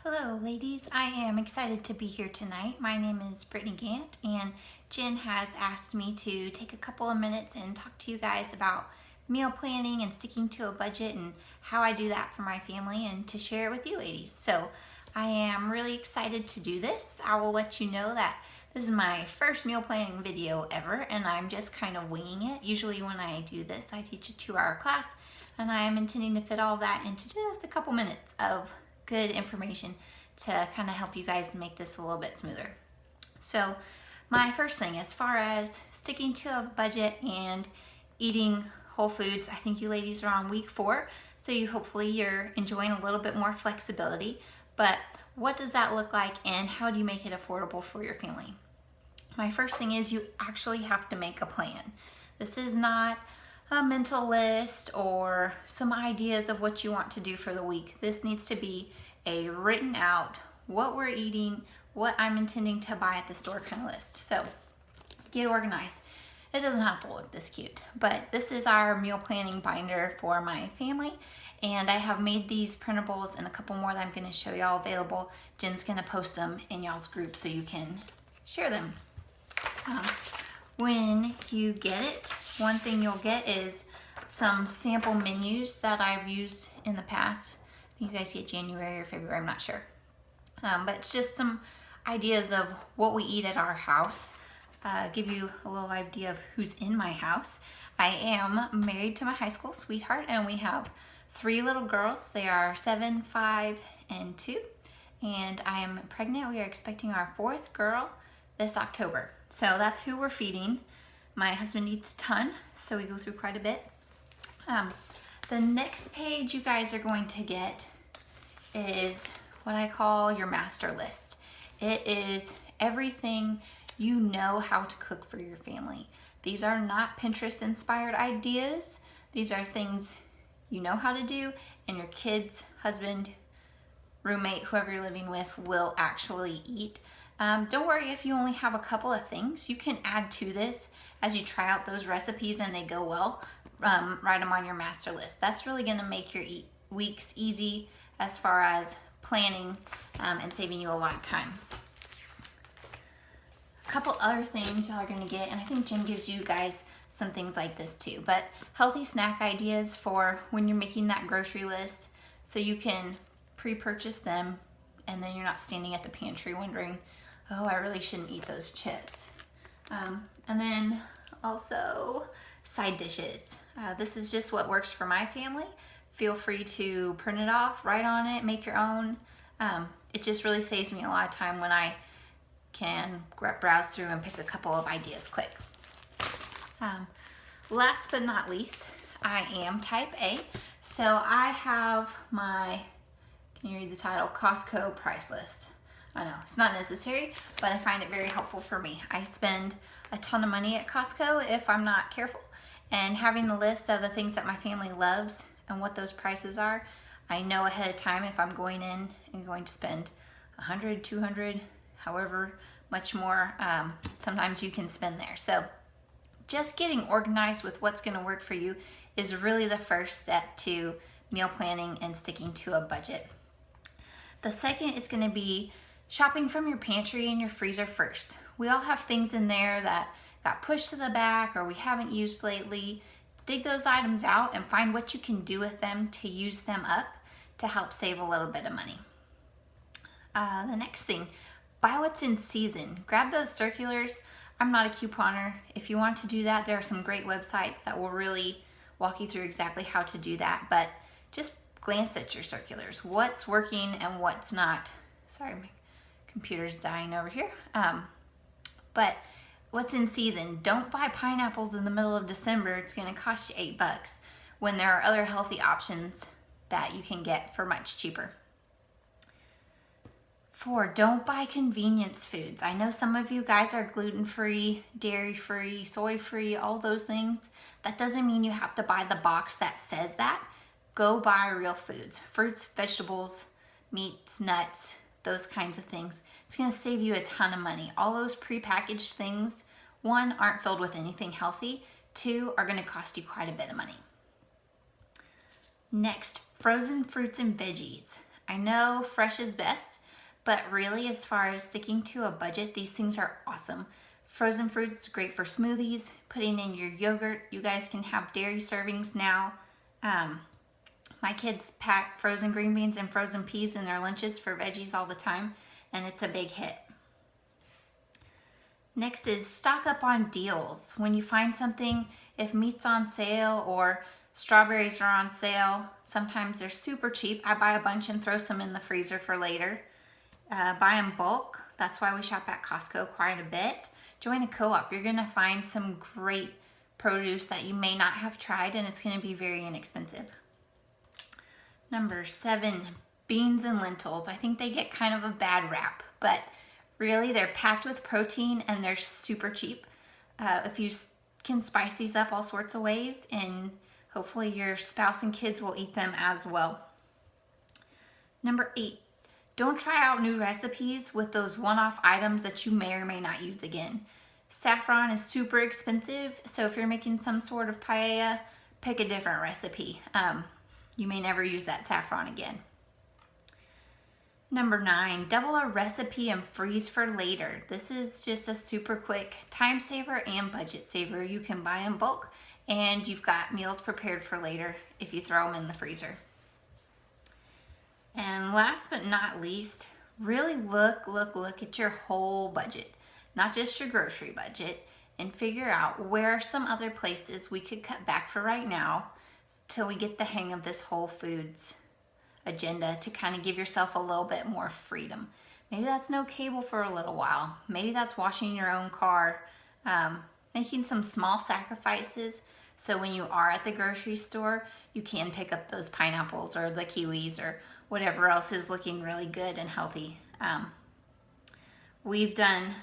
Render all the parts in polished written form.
Hello ladies, I am excited to be here tonight. My name is Brittany Gant and Jen has asked me to take a couple of minutes and talk to you guys about meal planning and sticking to a budget and how I do that for my family and to share it with you ladies. So I am really excited to do this. I will let you know that this is my first meal planning video ever and I'm just kind of winging it. Usually when I do this, I teach a 2-hour class and I am intending to fit all that into just a couple minutes of good information to kind of help you guys make this a little bit smoother. So my first thing, as far as sticking to a budget and eating whole foods, I think you ladies are on week 4, so hopefully you're enjoying a little bit more flexibility. But what does that look like and how do you make it affordable for your family? My first thing is you actually have to make a plan. This is not a mental list or some ideas of what you want to do for the week. This needs to be a written out, what we're eating, what I'm intending to buy at the store kind of list. So get organized. It doesn't have to look this cute, but this is our meal planning binder for my family. And I have made these printables and a couple more that I'm going to show y'all available. Jen's going to post them in y'all's group so you can share them. When you get it, one thing you'll get is some sample menus that I've used in the past. I think you guys get January or February, I'm not sure. But it's just some ideas of what we eat at our house. Give you a little idea of who's in my house. I am married to my high school sweetheart and we have 3 little girls. They are 7, 5, and 2. And I am pregnant. We are expecting our 4th girl this October. So that's who we're feeding. My husband eats a ton, so we go through quite a bit. The next page you guys are going to get is what I call your master list. It is everything you know how to cook for your family. These are not Pinterest inspired ideas. These are things you know how to do and your kids, husband, roommate, whoever you're living with will actually eat. Don't worry if you only have a couple of things. You can add to this as you try out those recipes and they go well. Write them on your master list. That's really going to make your weeks easy as far as planning and saving you a lot of time. A couple other things y'all are going to get, and I think Jen gives you guys some things like this too, but healthy snack ideas for when you're making that grocery list so you can pre-purchase them and then you're not standing at the pantry wondering, oh, I really shouldn't eat those chips. And then also side dishes. This is just what works for my family. Feel free to print it off, write on it, make your own. It just really saves me a lot of time when I can browse through and pick a couple of ideas quick. Last but not least, I am type A. So I have my, can you read the title? Costco price list. I know, it's not necessary, but I find it very helpful for me. I spend a ton of money at Costco if I'm not careful, and having the list of the things that my family loves and what those prices are, I know ahead of time if I'm going in and going to spend 100, 200, however much more, sometimes you can spend there. So just getting organized with what's gonna work for you is really the first step to meal planning and sticking to a budget. The second is gonna be shopping from your pantry and your freezer first. We all have things in there that got pushed to the back or we haven't used lately. Dig those items out and find what you can do with them to use them up to help save a little bit of money. The next thing, buy what's in season. Grab those circulars. I'm not a couponer. If you want to do that, there are some great websites that will really walk you through exactly how to do that, but just glance at your circulars. What's working and what's not. Sorry, my computer's dying over here. But what's in season? Don't buy pineapples in the middle of December. It's gonna cost you $8 when there are other healthy options that you can get for much cheaper. 4, don't buy convenience foods. I know some of you guys are gluten-free, dairy-free, soy-free, all those things. That doesn't mean you have to buy the box that says that. Go buy real foods, fruits, vegetables, meats, nuts, those kinds of things. It's gonna save you a ton of money. All those prepackaged things, 1, aren't filled with anything healthy, 2, are gonna cost you quite a bit of money. Next, frozen fruits and veggies. I know fresh is best, but really as far as sticking to a budget, these things are awesome. Frozen fruit's great for smoothies, putting in your yogurt. You guys can have dairy servings now. My kids pack frozen green beans and frozen peas in their lunches for veggies all the time, and it's a big hit. Next is stock up on deals. When you find something, if meat's on sale or strawberries are on sale, sometimes they're super cheap. I buy a bunch and throw some in the freezer for later. Buy in bulk. That's why we shop at Costco quite a bit. Join a co-op. You're gonna find some great produce that you may not have tried, and it's gonna be very inexpensive. Number 7, beans and lentils. I think they get kind of a bad rap, but really they're packed with protein and they're super cheap. If you can spice these up all sorts of ways, and hopefully your spouse and kids will eat them as well. Number 8, don't try out new recipes with those one-off items that you may or may not use again. Saffron is super expensive, so if you're making some sort of paella, pick a different recipe. You may never use that saffron again. Number 9, double a recipe and freeze for later. This is just a super quick time saver and budget saver. You can buy in bulk and you've got meals prepared for later if you throw them in the freezer. And last but not least, really look at your whole budget, not just your grocery budget, and figure out where are some other places we could cut back for right now till we get the hang of this Whole Foods agenda to kind of give yourself a little bit more freedom. Maybe that's no cable for a little while. Maybe that's washing your own car, making some small sacrifices so when you are at the grocery store, you can pick up those pineapples or the kiwis or whatever else is looking really good and healthy. We've done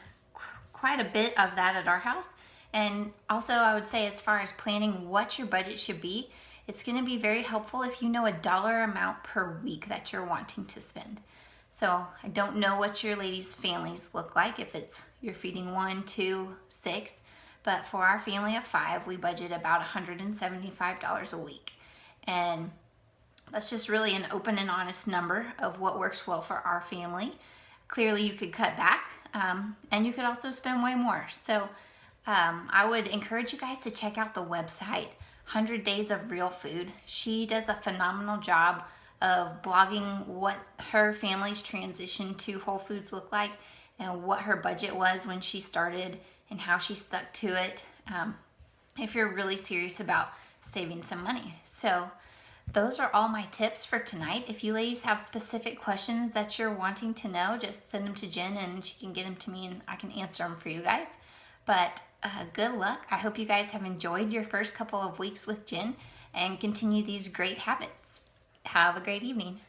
quite a bit of that at our house. And also I would say, as far as planning what your budget should be, it's going to be very helpful if you know a dollar amount per week that you're wanting to spend. So I don't know what your ladies' families look like, if it's you're feeding 1, 2, 6, but for our family of 5, we budget about $175 a week. And that's just really an open and honest number of what works well for our family. Clearly you could cut back, and you could also spend way more. So I would encourage you guys to check out the website, 100 Days of Real Food. She does a phenomenal job of blogging what her family's transition to Whole Foods looked like and what her budget was when she started and how she stuck to it, if you're really serious about saving some money. So those are all my tips for tonight. If you ladies have specific questions that you're wanting to know, just send them to Jen and she can get them to me and I can answer them for you guys. But good luck. I hope you guys have enjoyed your first couple of weeks with Jen and continue these great habits. Have a great evening.